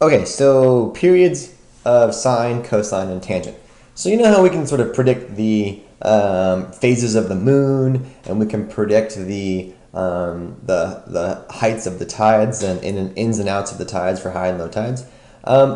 Okay, so periods of sine, cosine, and tangent. So you know how we can sort of predict the phases of the moon, and we can predict the heights of the tides and ins and outs of the tides for high and low tides.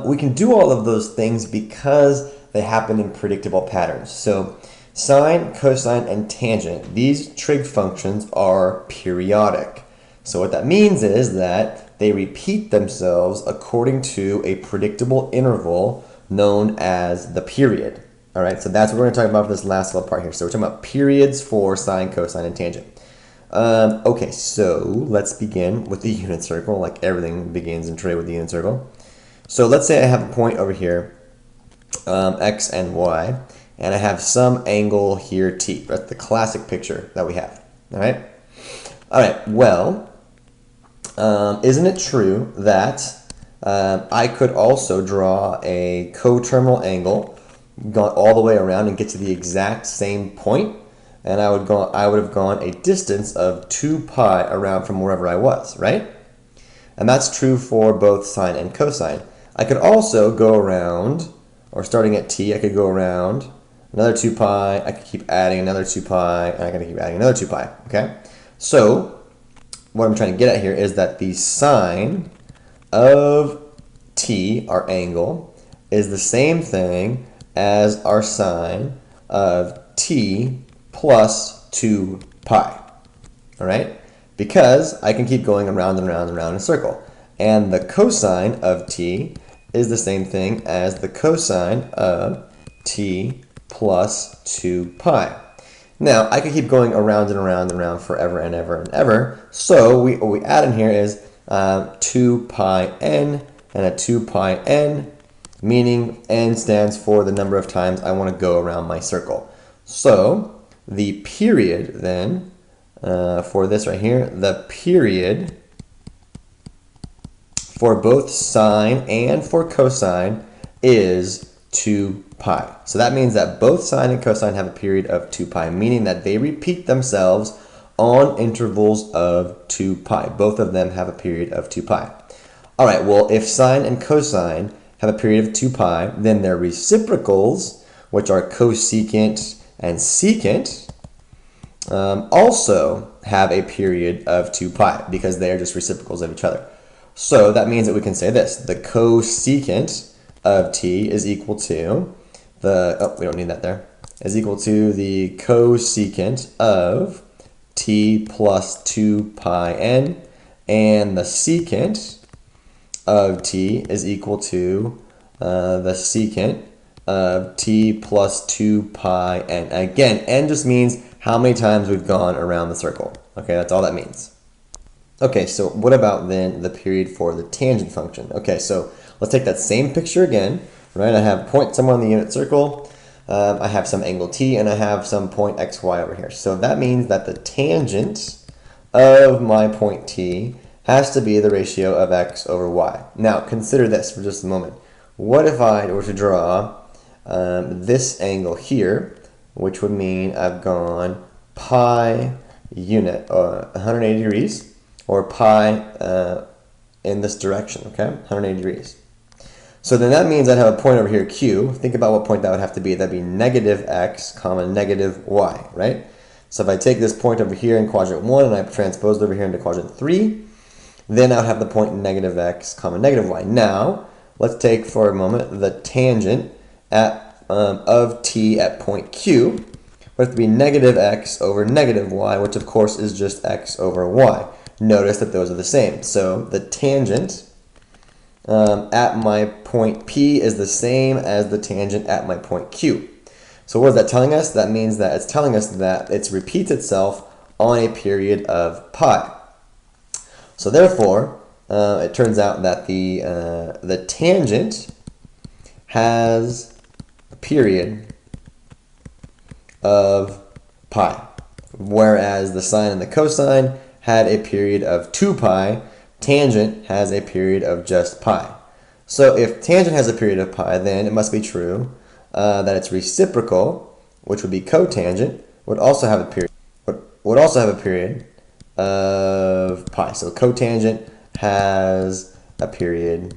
We can do all of those things because they happen in predictable patterns. So sine, cosine, and tangent, these trig functions are periodic. So what that means is that they repeat themselves according to a predictable interval known as the period. All right, so that's what we're going to talk about for this last little part here. So we're talking about periods for sine, cosine, and tangent. Okay, so let's begin with the unit circle, like everything begins in trig with the unit circle. So let's say I have a point over here, x and y, and I have some angle here, t. That's the classic picture that we have. All right? All right, well, isn't it true that I could also draw a coterminal angle, gone all the way around and get to the exact same point, and I would have gone a distance of 2 pi around from wherever I was, right? And that's true for both sine and cosine. I could also go around, or starting at t, I could go around another 2 pi, I could keep adding another 2 pi, and I could keep adding another 2 pi, okay? So what I'm trying to get at here is that the sine of t, our angle, is the same thing as our sine of t plus 2 pi, all right? Because I can keep going around and around and around in a circle. And the cosine of t is the same thing as the cosine of t plus 2 pi. Now, I could keep going around and around and around forever and ever and ever. So what we add in here is 2 pi n and a 2 pi n, meaning n stands for the number of times I want to go around my circle. So the period then, for this right here, the period for both sine and for cosine is 2 pi. So that means that both sine and cosine have a period of 2 pi, meaning that they repeat themselves on intervals of 2 pi. Both of them have a period of 2 pi. All right, well, if sine and cosine have a period of 2 pi, then their reciprocals, which are cosecant and secant, also have a period of 2 pi because they are just reciprocals of each other. So that means that we can say this: the cosecant of t is equal to the, we don't need that there, is equal to the cosecant of t plus 2 pi n, and the secant of t is equal to the secant of t plus 2 pi n. Again, n just means how many times we've gone around the circle. Okay, that's all that means. Okay, so what about then the period for the tangent function? Okay, so let's take that same picture again, right? I have a point somewhere on the unit circle, I have some angle t, and I have some point xy over here. So that means that the tangent of my point t has to be the ratio of x over y. Now, consider this for just a moment. What if I were to draw this angle here, which would mean I've gone pi unit, 180 degrees, or pi in this direction, okay? 180 degrees. So then that means I'd have a point over here, q. Think about what point that would have to be. That'd be negative x comma negative y, right? So if I take this point over here in quadrant 1 and I transpose it over here into quadrant 3, then I would have the point negative x comma negative y. Now, let's take for a moment the tangent of t at point q would have to be negative x over negative y, which of course is just x over y. Notice that those are the same. So the tangent at my point P is the same as the tangent at my point Q. So what is that telling us? That means that it's telling us that it repeats itself on a period of pi. So therefore, it turns out that the tangent has a period of pi, whereas the sine and the cosine had a period of 2 pi, tangent has a period of just pi. So if tangent has a period of pi, then it must be true that its reciprocal, which would be cotangent, would also have a period of pi. So cotangent has a period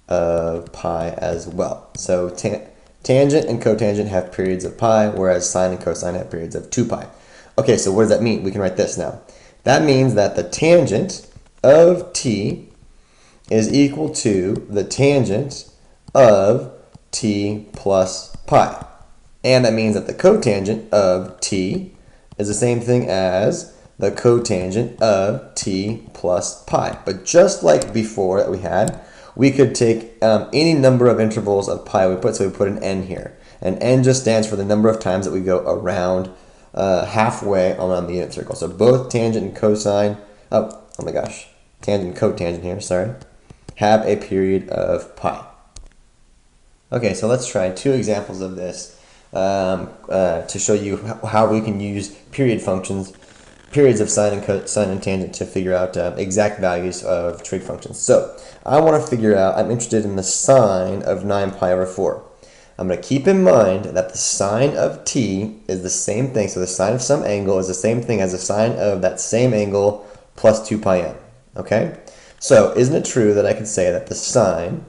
of pi as well. So tangent and cotangent have periods of pi, whereas sine and cosine have periods of 2 pi. Okay, so what does that mean? We can write this now. That means that the tangent of t is equal to the tangent of t plus pi. And that means that the cotangent of t is the same thing as the cotangent of t plus pi. But just like before that we had, we could take any number of intervals of pi we put, so we put an n here. And n just stands for the number of times that we go around halfway around the unit circle. So both tangent and cosine, oh my gosh, tangent and cotangent here, sorry, have a period of pi. Okay, so let's try 2 examples of this to show you how we can use period functions, periods of sine and tangent to figure out exact values of trig functions. So I want to figure out, I'm interested in the sine of 9 pi over 4. I'm going to keep in mind that the sine of t is the same thing, so the sine of some angle is the same thing as the sine of that same angle plus 2 pi n. Okay? So isn't it true that I could say that the sine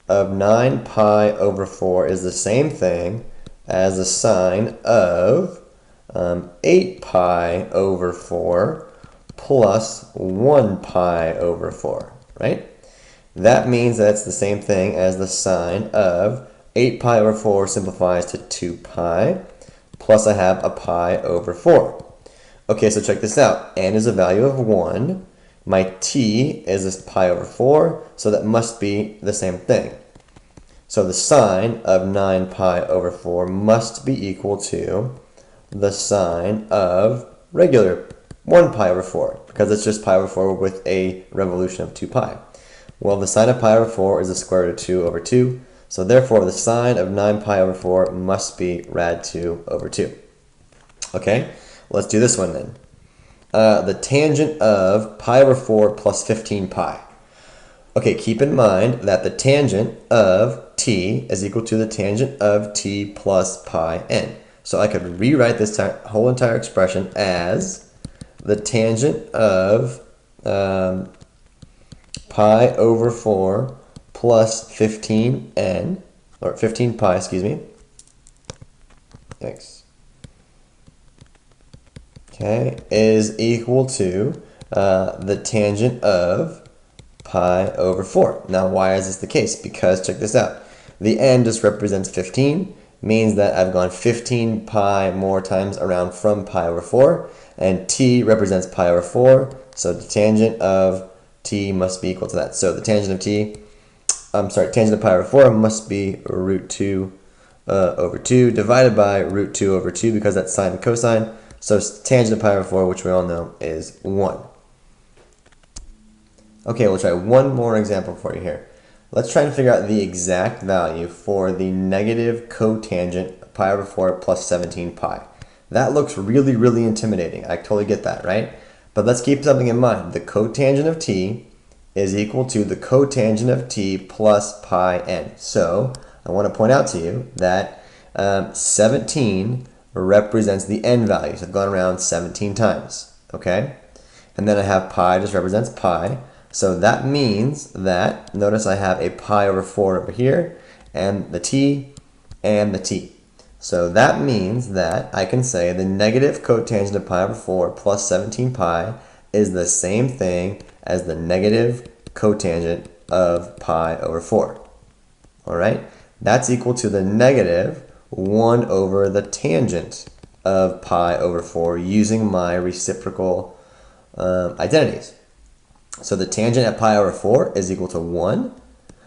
of 9 pi over 4 is the same thing as the sine of 8 pi over 4 plus 1 pi over 4, right? That means that it's the same thing as the sine of 8 pi over 4 simplifies to 2 pi, plus I have a pi over 4. Okay, so check this out. N is a value of 1. My t is this pi over 4, so that must be the same thing. So the sine of 9 pi over 4 must be equal to the sine of regular 1 pi over 4, because it's just pi over 4 with a revolution of 2 pi. Well, the sine of pi over 4 is the square root of 2 over 2, so therefore the sine of 9 pi over 4 must be rad 2 over 2. Okay, let's do this one then. The tangent of pi over 4 plus 15 pi. Okay, keep in mind that the tangent of t is equal to the tangent of t plus pi n. So I could rewrite this whole entire expression as the tangent of pi over 4 plus 15n, or 15 pi, excuse me. Thanks. Okay, is equal to the tangent of pi over 4. Now, why is this the case? Because check this out. The n just represents 15, means that I've gone 15 pi more times around from pi over 4, and t represents pi over 4, so the tangent of t must be equal to that. So the tangent of tangent of pi over 4 must be root 2 over 2 divided by root 2 over 2, because that's sine and cosine. So tangent of pi over 4, which we all know, is 1. Okay, we'll try one more example for you here. Let's try and figure out the exact value for the negative cotangent of pi over 4 plus 17 pi. That looks really, really intimidating. I totally get that, right? But let's keep something in mind. The cotangent of t is equal to the cotangent of t plus pi n. So I want to point out to you that 17 represents the n values. I've gone around 17 times, okay? And then I have pi just represents pi. So that means that, notice I have a pi over 4 over here, and the t, and the t. So that means that I can say the negative cotangent of pi over 4 plus 17 pi is the same thing as the negative cotangent of pi over 4. All right? That's equal to the negative 1 over the tangent of pi over 4 using my reciprocal identities. So the tangent at pi over 4 is equal to 1.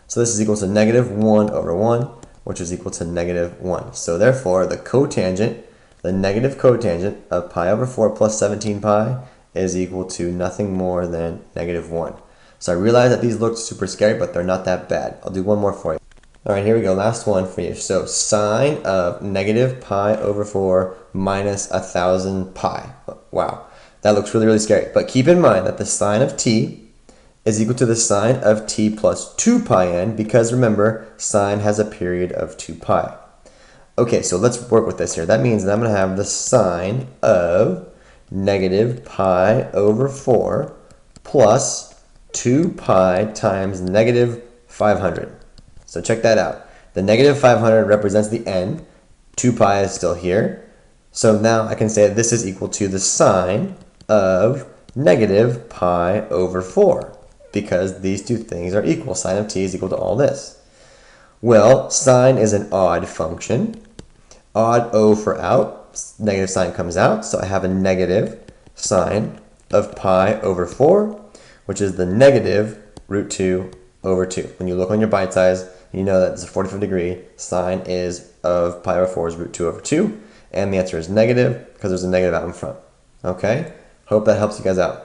So this is equal to negative 1 over 1, which is equal to negative 1. So therefore, the cotangent, the negative cotangent of pi over 4 plus 17 pi is equal to nothing more than negative 1. So I realize that these look super scary, but they're not that bad. I'll do one more for you. All right, here we go. Last one for you. So sine of negative pi over 4 minus 1,000 pi. Wow, that looks really, really scary. But keep in mind that the sine of t is equal to the sine of t plus 2 pi n, because remember, sine has a period of 2 pi. Okay, so let's work with this here. That means that I'm going to have the sine of negative pi over 4 plus 2 pi times negative 500. So check that out. The negative 500 represents the n. 2 pi is still here. So now I can say that this is equal to the sine of negative pi over 4, because these two things are equal. Sine of t is equal to all this. Well, sine is an odd function. Odd O for out, negative sign comes out, so I have a negative sine of pi over 4, which is the negative root 2 over 2. When you look on your bite size, you know that it's a 45 degree. Sine is of pi over 4 is root 2 over 2, and the answer is negative because there's a negative out in front. Okay? Hope that helps you guys out.